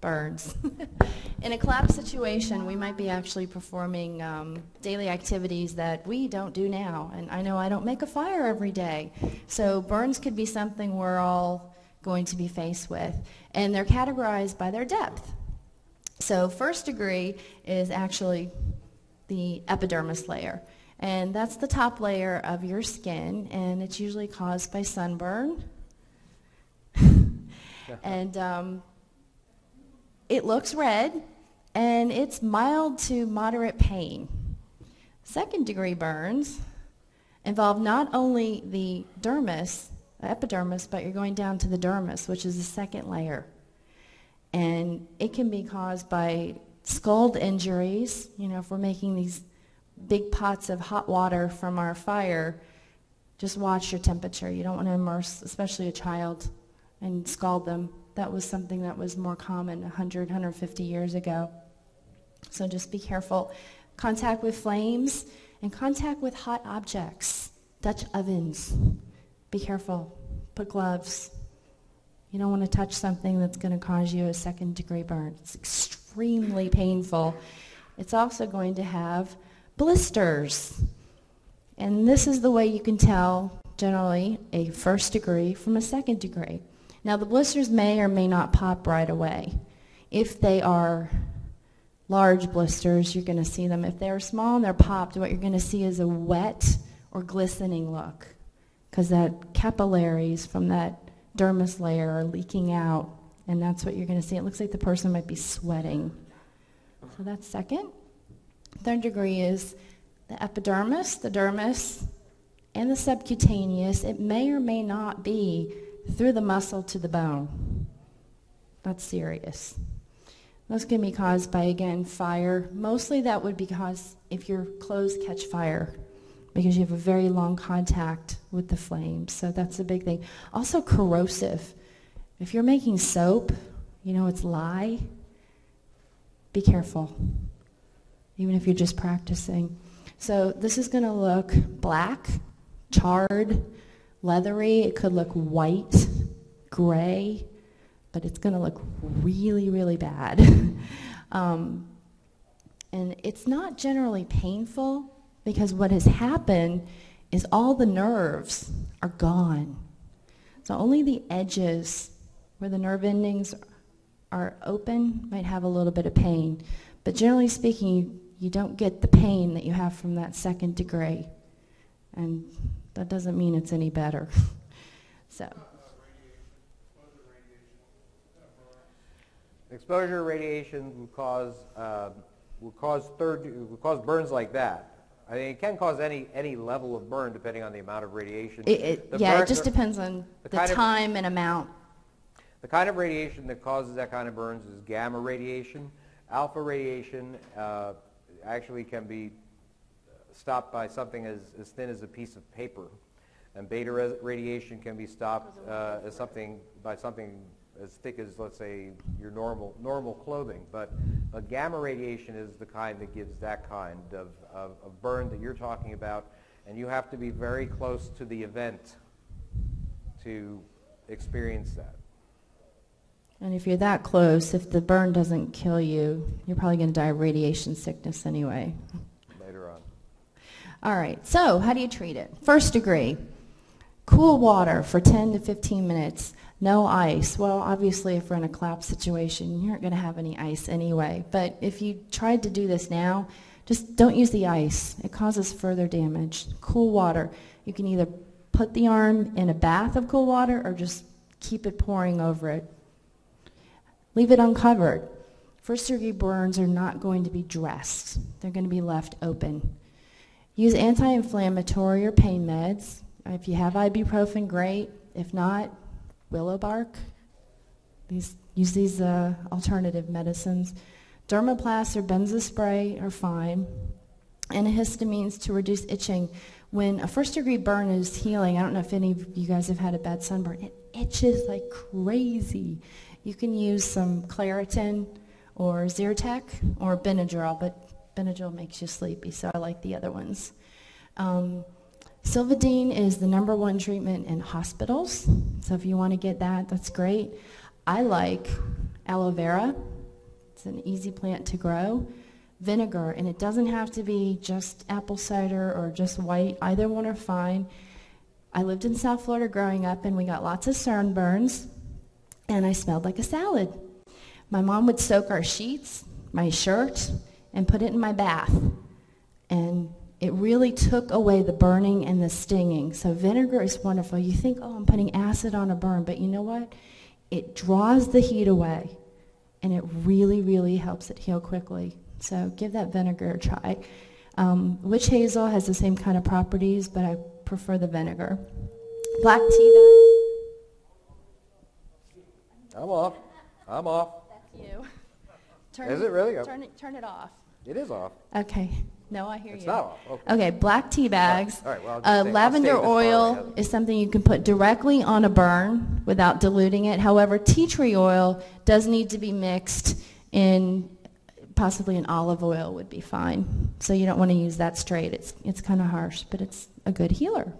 Burns. In a collapse situation, we might be actually performing daily activities that we don't do now. And I know I don't make a fire every day. So burns could be something we're all going to be faced with. And they're categorized by their depth. So first degree is actually the epidermis layer. And that's the top layer of your skin. And it's usually caused by sunburn. And it looks red, and it's mild to moderate pain. Second degree burns involve not only the epidermis, but you're going down to the dermis, which is the second layer. And it can be caused by scald injuries. You know, if we're making these big pots of hot water from our fire, just watch your temperature. You don't want to immerse, especially a child, and scald them. That was something that was more common 100, 150 years ago. So just be careful. Contact with flames and contact with hot objects, Dutch ovens. Be careful. Put gloves. You don't want to touch something that's going to cause you a second degree burn. It's extremely painful. It's also going to have blisters. And this is the way you can tell generally a first degree from a second degree. Now, the blisters may or may not pop right away. If they are large blisters, you're going to see them. If they're small and they're popped, what you're going to see is a wet or glistening look, because that capillaries from that dermis layer are leaking out, and that's what you're going to see. It looks like the person might be sweating. So that's second. Third degree is the epidermis, the dermis, and the subcutaneous. It may or may not be through the muscle to the bone. That's serious. Those can be caused by, again, fire. Mostly that would be caused if your clothes catch fire, because you have a very long contact with the flames. So that's a big thing. Also corrosive. If you're making soap, you know it's lye, be careful, even if you're just practicing. So this is going to look black, charred, leathery. It could look white, gray, but it's going to look really, really bad. And it's not generally painful, because what has happened is all the nerves are gone. So only the edges where the nerve endings are open might have a little bit of pain. But generally speaking, you don't get the pain that you have from that second degree. And that doesn't mean it's any better. So. Exposure to radiation will cause burns like that. I mean, it can cause any level of burn depending on the amount of radiation. It just depends on the time and amount. The kind of radiation that causes that kind of burns is gamma radiation. Alpha radiation actually can be stopped by something as thin as a piece of paper, and beta radiation can be stopped by something as thick as, let's say, your normal clothing. But gamma radiation is the kind that gives that kind of burn that you're talking about, and you have to be very close to the event to experience that. And if you're that close, if the burn doesn't kill you, you're probably going to die of radiation sickness anyway. Later on. All right, so how do you treat it? First degree, cool water for 10 to 15 minutes, no ice. Well, obviously, if we're in a collapse situation, you aren't going to have any ice anyway. But if you tried to do this now, just don't use the ice. It causes further damage. Cool water. You can either put the arm in a bath of cool water or just keep it pouring over it. Leave it uncovered. First degree burns are not going to be dressed. They're going to be left open. Use anti-inflammatory or pain meds. If you have ibuprofen, great. If not, willow bark. Use these alternative medicines. Dermoplast or benzospray are fine. Antihistamines to reduce itching. When a first-degree burn is healing, I don't know if any of you guys have had a bad sunburn, it itches like crazy. You can use some Claritin or Zyrtec or Benadryl, but Benadryl makes you sleepy, so I like the other ones. Silvadene is the #1 treatment in hospitals, so if you want to get that, that's great. I like aloe vera. It's an easy plant to grow. Vinegar, and it doesn't have to be just apple cider or just white. Either one are fine. I lived in South Florida growing up, and we got lots of sunburns, and I smelled like a salad. My mom would soak our sheets, my shirt, and put it in my bath, and it really took away the burning and the stinging. So vinegar is wonderful. You think, oh, I'm putting acid on a burn, but you know what? It draws the heat away, and it really, really helps it heal quickly. So give that vinegar a try. Witch hazel has the same kind of properties, but I prefer the vinegar. Black tea bag. I'm off. That's you. Is it really? Turn it off. It is off. Okay. No, I hear It's you. not off. Okay. Okay, black tea bags. All right, well, I'll Lavender stay this far oil away. is something you can put directly on a burn without diluting it. However, tea tree oil does need to be mixed in, possibly an olive oil would be fine. So you don't want to use that straight. It's kind of harsh, but it's a good healer.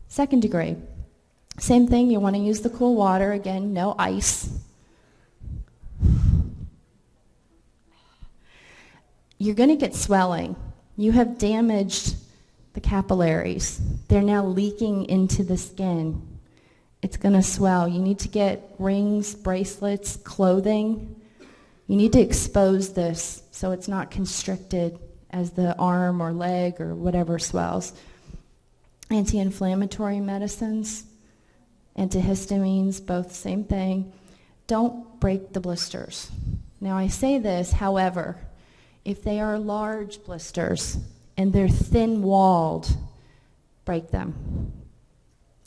Second degree. Same thing, you want to use the cool water. Again, no ice. You're going to get swelling. You have damaged the capillaries. They're now leaking into the skin. It's going to swell. You need to get rings, bracelets, clothing. You need to expose this so it's not constricted as the arm or leg or whatever swells. Anti-inflammatory medicines, antihistamines, both same thing. Don't break the blisters. Now I say this, however, if they are large blisters and they're thin-walled, break them.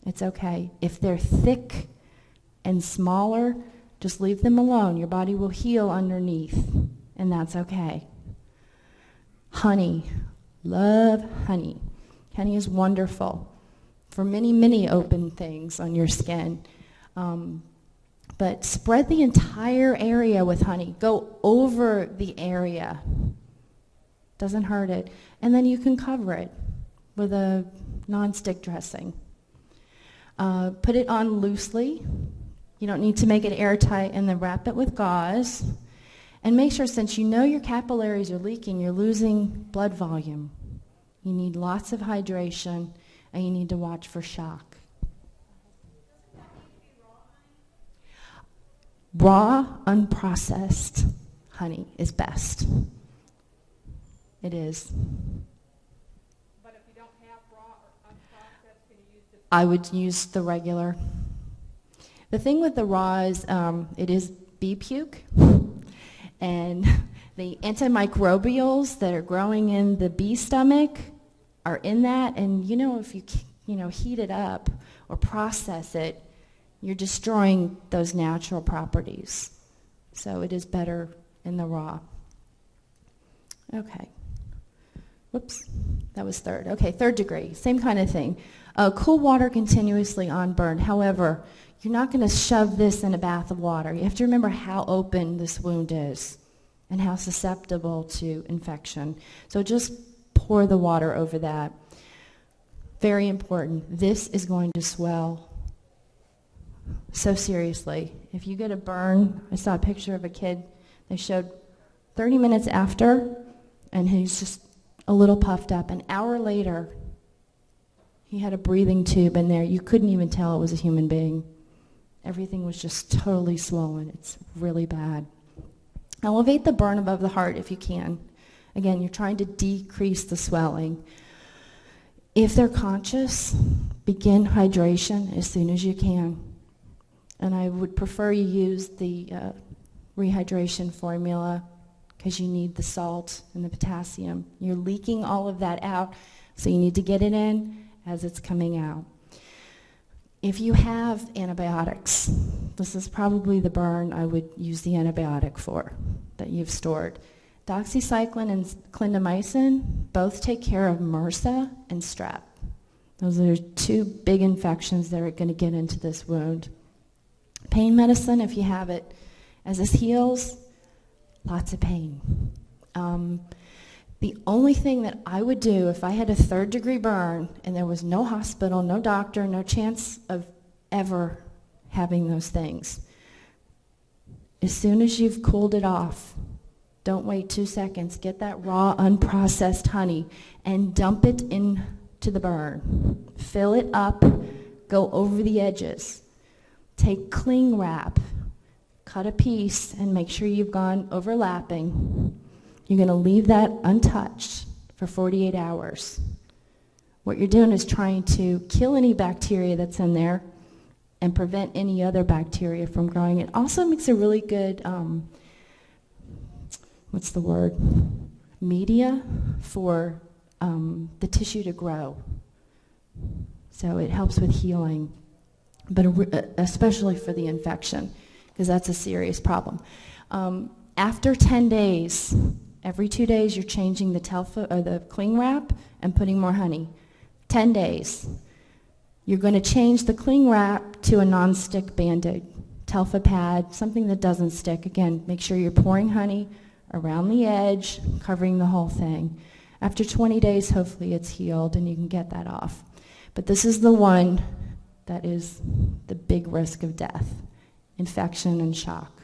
It's okay. If they're thick and smaller, just leave them alone. Your body will heal underneath, and that's okay. Honey. Love honey. Honey is wonderful for many, many open things on your skin. But spread the entire area with honey. Go over the area. Doesn't hurt it. And then you can cover it with a non-stick dressing. Put it on loosely. You don't need to make it airtight, and then wrap it with gauze. And make sure, since you know your capillaries are leaking, you're losing blood volume. You need lots of hydration, and you need to watch for shock. Raw, unprocessed honey is best. It is. But if you don't have raw or unprocessed, can you use the... I would use the regular. The thing with the raw is it is bee puke, and the antimicrobials that are growing in the bee stomach are in that, and if you heat it up or process it, you're destroying those natural properties. So it is better in the raw. Okay. Whoops, that was third. Okay, third degree, same kind of thing. Cool water continuously on burn. However, you're not going to shove this in a bath of water. You have to remember how open this wound is and how susceptible to infection. So just pour the water over that. Very important. This is going to swell so seriously. If you get a burn, I saw a picture of a kid, they showed 30 minutes after, and he's just a little puffed up. An hour later, he had a breathing tube in there. You couldn't even tell it was a human being. Everything was just totally swollen. It's really bad. Elevate the burn above the heart if you can. Again, you're trying to decrease the swelling. If they're conscious, begin hydration as soon as you can. And I would prefer you use the rehydration formula because you need the salt and the potassium. You're leaking all of that out, so you need to get it in as it's coming out. If you have antibiotics, this is probably the burn I would use the antibiotic for that you've stored. Doxycycline and clindamycin both take care of MRSA and strep. Those are two big infections that are going to get into this wound. Pain medicine, if you have it, as this heals, lots of pain. The only thing that I would do if I had a 3rd-degree burn and there was no hospital, no doctor, no chance of ever having those things, as soon as you've cooled it off, don't wait 2 seconds, get that raw, unprocessed honey and dump it into the burn. Fill it up, go over the edges. Take cling wrap, cut a piece, and make sure you've gone overlapping. You're going to leave that untouched for 48 hours. What you're doing is trying to kill any bacteria that's in there and prevent any other bacteria from growing. It also makes a really good, media for the tissue to grow. So it helps with healing, but especially for the infection, because that's a serious problem. After 10 days, every 2 days you're changing the the cling wrap and putting more honey. 10 days. You're going to change the cling wrap to a non-stick Band-Aid, Telfa pad, something that doesn't stick. Again, make sure you're pouring honey around the edge, covering the whole thing. After 20 days, hopefully it's healed and you can get that off. But this is the one that is the big risk of death, infection and shock.